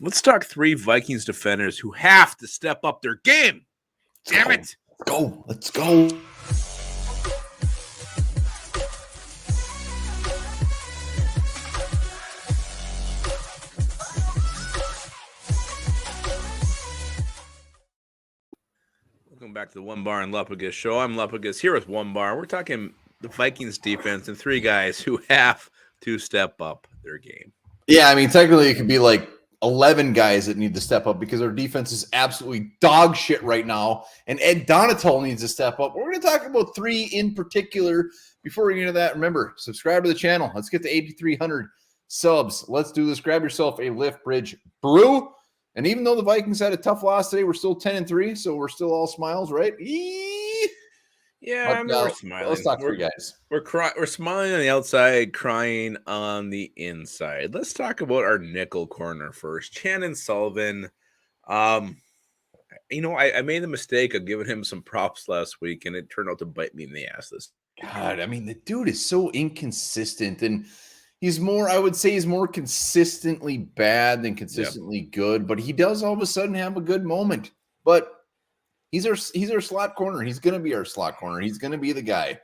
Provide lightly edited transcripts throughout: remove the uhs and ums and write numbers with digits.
Let's talk 3 Vikings defenders who have to step up their game. Damn it. Let's go. Let's go. Welcome back to the Onebar and Lupagus show. I'm Lupagus here with Onebar. We're talking the Vikings defense and 3 guys who have to step up their game. Yeah, I mean, technically it could be like 11 guys that need to step up because our defense is absolutely dog shit right now. And Ed Donatel needs to step up. We're going to talk about 3 in particular. Before we get into that, remember, subscribe to the channel. Let's get to 8,300 subs. Let's do this. Grab yourself a Lift Bridge brew. And even though the Vikings had a tough loss today, we're still 10-3, so we're still all smiles, right? Yeah, I mean, we're smiling. Let's talk 3 guys. We're smiling on the outside, crying on the inside. Let's talk about our nickel corner first. Chandon Sullivan. I made the mistake of giving him some props last week, and it turned out to bite me in the ass this. God, I mean, the dude is so inconsistent, and I would say he's more consistently bad than consistently good, but he does all of a sudden have a good moment. But he's our slot corner. He's going to be our slot corner. He's going to be the guy.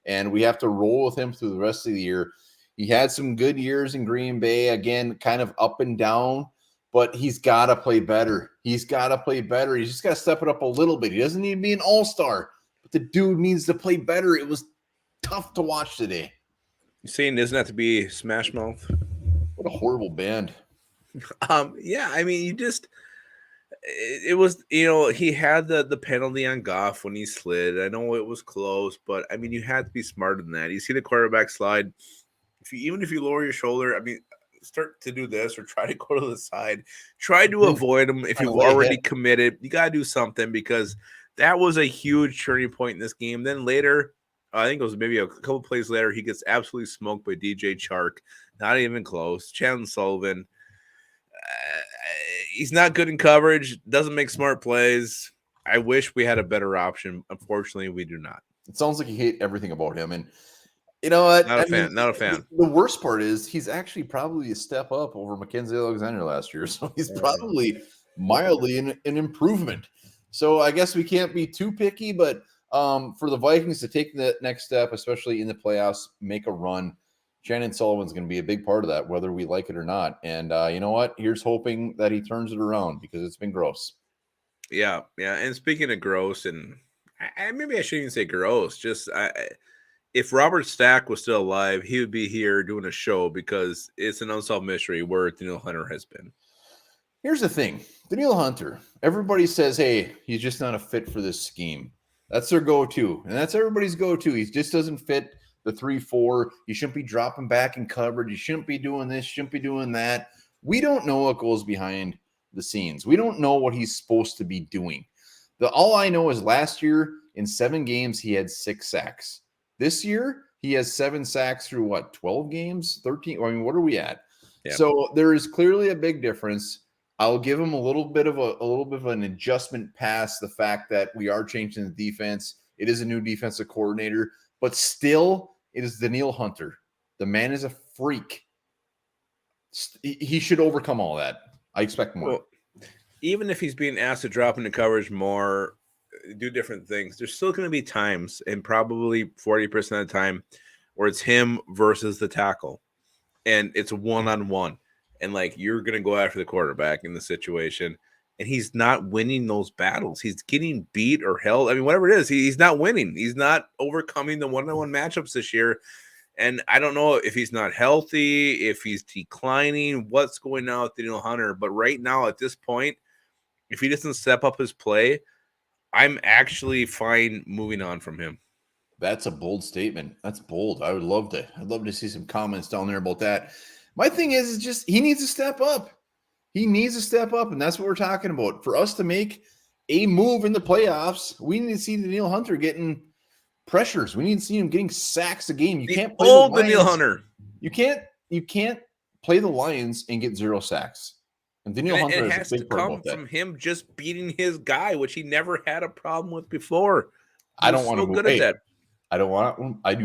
And we have to roll with him through the rest of the year. He had some good years in Green Bay, again, kind of up and down, but he's got to play better. He's just got to step it up a little bit. He doesn't need to be an all-star, but the dude needs to play better. It was tough to watch today. You saying doesn't have to be Smash Mouth? What a horrible band. Yeah, I mean, it was, he had the penalty on Goff when he slid. I know it was close, but I mean, you had to be smarter than that. You see the quarterback slide. Even if you lower your shoulder, I mean, start to do this or try to go to the side. Try to avoid them. If you've already committed, you got to do something because that was a huge turning point in this game. Then later, I think it was maybe a couple plays later, he gets absolutely smoked by DJ Chark. Not even close. Chandon Sullivan. He's not good in coverage. Doesn't make smart plays. I wish we had a better option. Unfortunately, we do not. It sounds like you hate everything about him. And you know what? Not a fan. The worst part is he's actually probably a step up over Mackenzie Alexander last year. So he's probably mildly an improvement. So I guess we can't be too picky, but for the Vikings to take that next step, especially in the playoffs, make a run, Chandon Sullivan's going to be a big part of that, whether we like it or not. And you know what? Here's hoping that he turns it around because it's been gross. Yeah. And speaking of gross, and maybe I shouldn't even say gross, just if Robert Stack was still alive, he would be here doing a show because it's an unsolved mystery where Danielle Hunter has been. Here's the thing. Danielle Hunter, everybody says, hey, he's just not a fit for this scheme. That's their go-to, and that's everybody's go-to. He just doesn't fit the 3-4. You shouldn't be dropping back in coverage. You shouldn't be doing this. You shouldn't be doing that. We don't know what goes behind the scenes. We don't know what he's supposed to be doing. All I know is last year in 7 games, he had 6 sacks. This year, he has 7 sacks through 12 games, 13. I mean, what are we at? Yeah. So there is clearly a big difference. I'll give him a little bit of an adjustment past the fact that we are changing the defense. It is a new defensive coordinator, but still, it is Danielle Hunter. The man is a freak. He should overcome all that. I expect more. Well, even if he's being asked to drop into coverage more, do different things, there's still going to be times, and probably 40% of the time, where it's him versus the tackle, and it's one-on-one. And you're going to go after the quarterback in the situation, and he's not winning those battles. He's getting beat or held. I mean, whatever it is, he's not winning. He's not overcoming the one-on-one matchups this year. And I don't know if he's not healthy, if he's declining, what's going on with Danielle Hunter. But right now, at this point, if he doesn't step up his play, I'm actually fine moving on from him. That's a bold statement. That's bold. I'd love to see some comments down there about that. My thing is just he needs to step up. He needs to step up, and that's what we're talking about. For us to make a move in the playoffs, we need to see Danielle Hunter getting pressures. We need to see him getting sacks a game. You can't play old Danielle Hunter. You can't play the Lions and get 0 sacks. And Danielle Hunter it has to come from him just beating his guy, which he never had a problem with before. I don't want to move at that. I do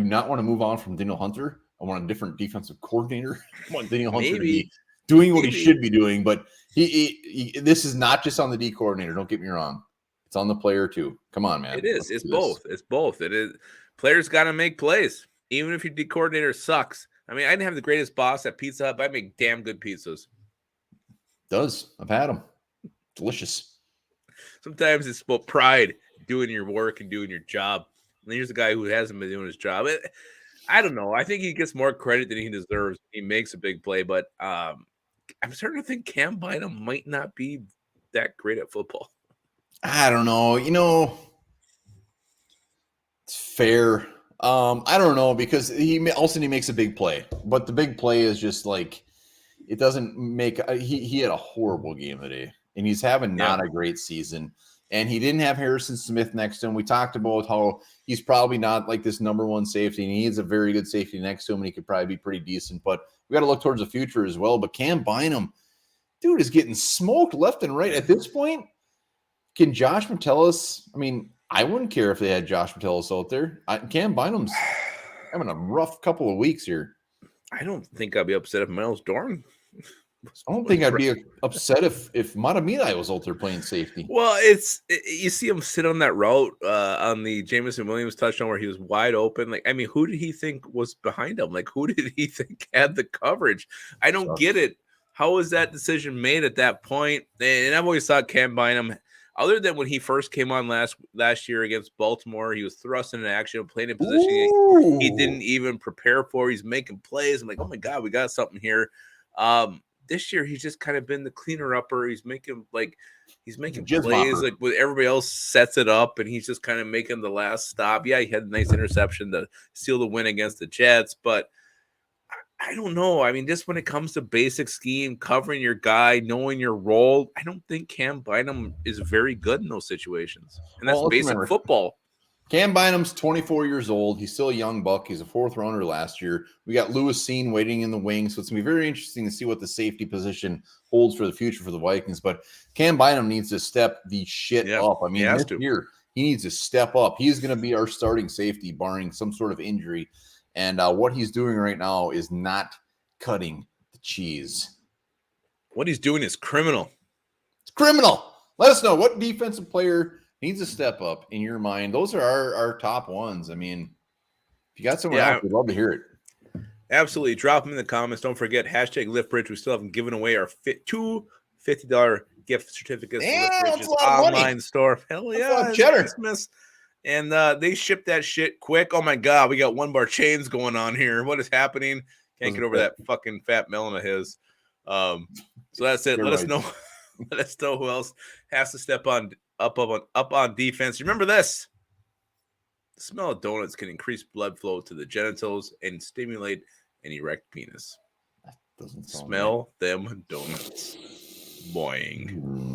not want to move on from Danielle Hunter. I want a different defensive coordinator. I want Danielle Hunter to be doing what he should be doing. But he this is not just on the D coordinator. Don't get me wrong. It's on the player too. Come on, man. It is. It's both. It's both. It is. Players got to make plays, even if your D coordinator sucks. I mean, I didn't have the greatest boss at Pizza Hut, but I make damn good pizzas. I've had them. Delicious. Sometimes it's about pride, doing your work and doing your job. And here's a guy who hasn't been doing his job. I don't know. I think he gets more credit than he deserves. He makes a big play, but I'm starting to think Cam Bynum might not be that great at football. I don't know. It's fair. I don't know, because he makes a big play, but the big play is just like, it doesn't make. He had a horrible game today, and he's having not a great season. And he didn't have Harrison Smith next to him. We talked about how he's probably not like this number one safety, and he needs a very good safety next to him, and he could probably be pretty decent. But we got to look towards the future as well. But Cam Bynum, dude, is getting smoked left and right. At this point, can Josh Metellus? I mean, I wouldn't care if they had Josh Metellus out there. Cam Bynum's having a rough couple of weeks here. I don't think I'd be upset if Miles Dorn. I don't think I'd be upset if Matamidi was out there playing safety. Well, you see him sit on that route on the Jameson Williams touchdown where he was wide open. Like, I mean, who did he think was behind him? Like, who did he think had the coverage? I don't get it. How was that decision made at that point? And I've always thought Cam Bynum, other than when he first came on last year against Baltimore, he was thrust into action, playing in position he didn't even prepare for. He's making plays. I'm like, oh my God, we got something here. This year he's just kind of been the cleaner upper. He's making plays like when everybody else sets it up, and he's just kind of making the last stop. Yeah, he had a nice interception to seal the win against the Jets, but I don't know. I mean, just when it comes to basic scheme, covering your guy, knowing your role, I don't think Cam Bynum is very good in those situations. And that's basic football. Cam Bynum's 24 years old. He's still a young buck. He's a fourth rounder last year. We got Lewis Seen waiting in the wings, so it's going to be very interesting to see what the safety position holds for the future for the Vikings. But Cam Bynum needs to step the shit up. I mean, this year, he needs to step up. He's going to be our starting safety, barring some sort of injury. And what he's doing right now is not cutting the cheese. What he's doing is criminal. It's criminal. Let us know what defensive player needs to step up in your mind. Those are our top ones. I mean, if you got someone else, we'd love to hear it. Absolutely. Drop them in the comments. Don't forget, #LiftBridge. We still haven't given away our two $50 gift certificates. That's a lot of online money. Store. Hell yeah. It's Christmas. And they ship that shit quick. Oh my God. We got one bar chains going on here. What is happening? Can't get over that fucking fat melon of his. So that's it. Let us know. Let us know who else has to step up on defense. Remember this: the smell of donuts can increase blood flow to the genitals and stimulate an erect penis. That doesn't sound smell them donuts. Boing.